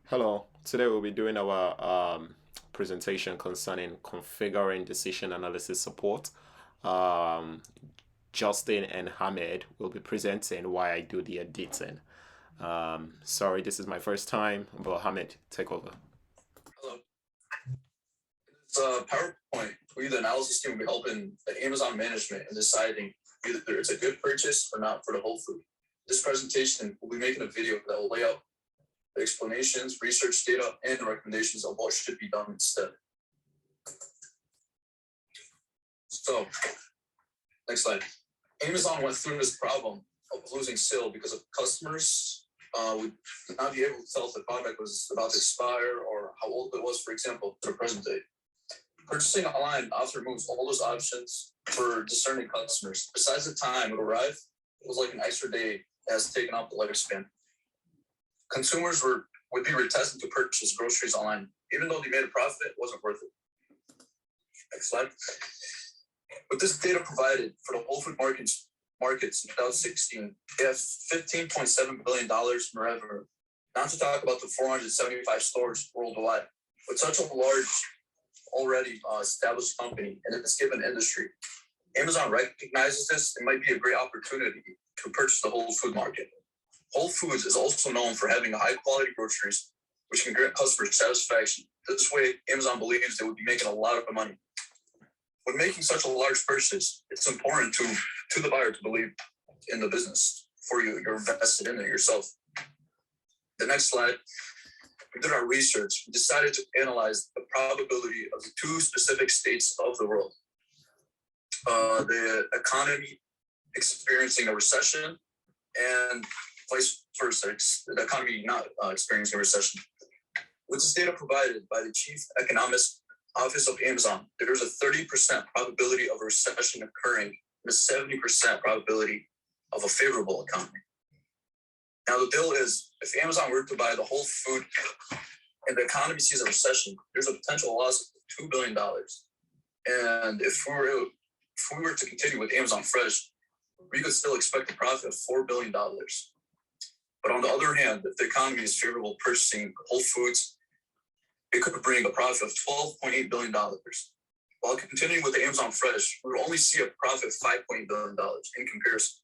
Hello, today we'll be doing our presentation concerning configuring decision analysis support. Um, Justin and Hamed will be presenting why I do the editing. Sorry, this is my first time, but Hamed, take over. Hello. It's a PowerPoint. The analysis team will be helping the Amazon management in deciding either it's a good purchase or not for the whole food. This presentation will be making a video that will lay out the explanations, research data, and recommendations of what should be done instead. So, next slide. Amazon went through this problem of losing sale because of customers would not be able to tell if the product was about to expire or how old it was, for example, to the present day. Purchasing online often removes all those options for discerning customers. Besides the time it arrived, it was like an extra day that has taken off the lifespan. Consumers would be reticent to purchase groceries online. Even though they made a profit, it wasn't worth it. Next slide. With this data provided for the Whole Food markets in 2016, they have $15.7 billion in revenue, not to talk about the 475 stores worldwide. With such a large, already established company in its given industry, Amazon recognizes this and might be a great opportunity to purchase the Whole Food market. Whole Foods is also known for having a high quality groceries, which can grant customer satisfaction. This way, Amazon believes they would be making a lot of money. When making such a large purchase, it's important to the buyer to believe in the business before you're invested in it yourself. The next slide, we did our research. We decided to analyze the probability of the two specific states of the world. The economy experiencing a recession and vice versa, the economy not experiencing a recession. With this data provided by the Chief Economist Office of Amazon, there's a 30% probability of a recession occurring and a 70% probability of a favorable economy. Now, the deal is, if Amazon were to buy the Whole Food and the economy sees a recession, there's a potential loss of $2 billion. And if we were to continue with Amazon Fresh, we could still expect a profit of $4 billion. But on the other hand, if the economy is favorable purchasing Whole Foods, it could bring a profit of $12.8 billion. While continuing with the Amazon Fresh, we would only see a profit of $5.8 billion in comparison,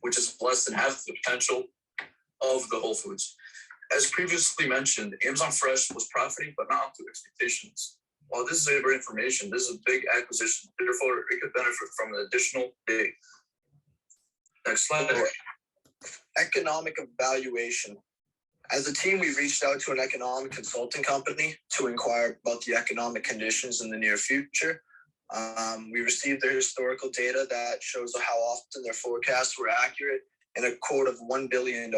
which is less than half the potential of the Whole Foods. As previously mentioned, Amazon Fresh was profiting, but not up to expectations. While this is a great information, this is a big acquisition. Therefore, it could benefit from an additional day. Next slide. Economic evaluation. As a team, we reached out to an economic consulting company to inquire about the economic conditions in the near future. We received their historical data that shows how often their forecasts were accurate and a quote of $1 billion.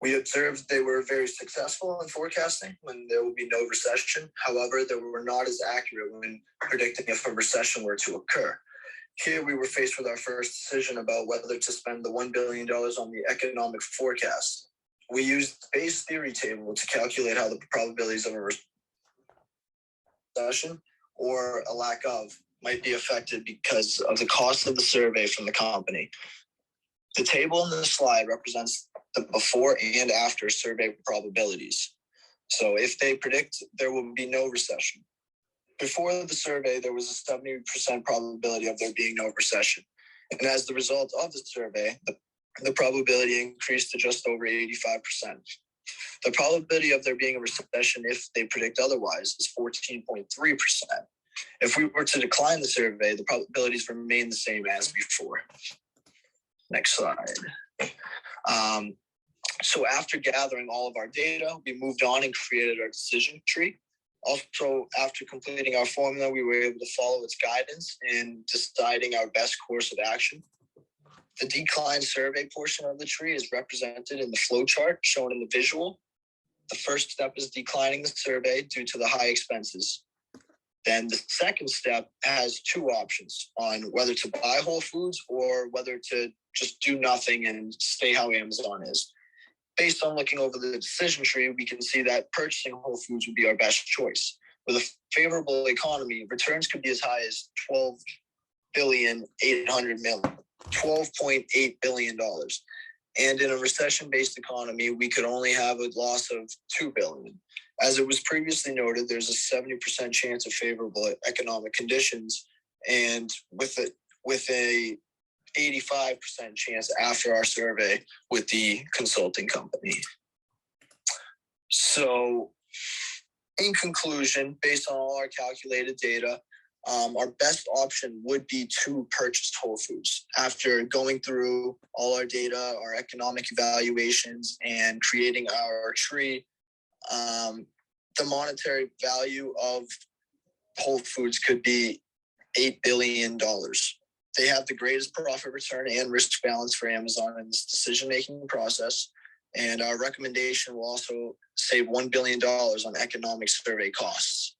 We observed they were very successful in forecasting when there will be no recession. However, they were not as accurate when predicting if a recession were to occur. Here, we were faced with our first decision about whether to spend the $1 billion on the economic forecast. We used the Bayes theory table to calculate how the probabilities of a recession or a lack of might be affected because of the cost of the survey from the company. The table in the slide represents the before and after survey probabilities. So if they predict there will be no recession. Before the survey, there was a 70% probability of there being no recession. And as the result of the survey, the probability increased to just over 85%. The probability of there being a recession if they predict otherwise is 14.3%. If we were to decline the survey, the probabilities remain the same as before. Next slide. So after gathering all of our data, we moved on and created our decision tree. Also, after completing our formula, we were able to follow its guidance in deciding our best course of action. The decline survey portion of the tree is represented in the flow chart shown in the visual. The first step is declining the survey due to the high expenses. Then the second step has two options on whether to buy Whole Foods or whether to just do nothing and stay how Amazon is. Based on looking over the decision tree, we can see that purchasing Whole Foods would be our best choice. With a favorable economy, returns could be as high as $12.8 billion. And in a recession-based economy, we could only have a loss of $2 billion. As it was previously noted, there's a 70% chance of favorable economic conditions, and with a 85% chance after our survey with the consulting company. So, in conclusion, based on all our calculated data, our best option would be to purchase Whole Foods. After going through all our data, our economic evaluations, and creating our tree, the monetary value of Whole Foods could be $8 billion. They have the greatest profit return and risk balance for Amazon in this decision-making process. And our recommendation will also save $1 billion on economic survey costs.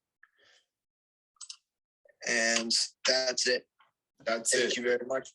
And that's it. That's Thank it. you very much.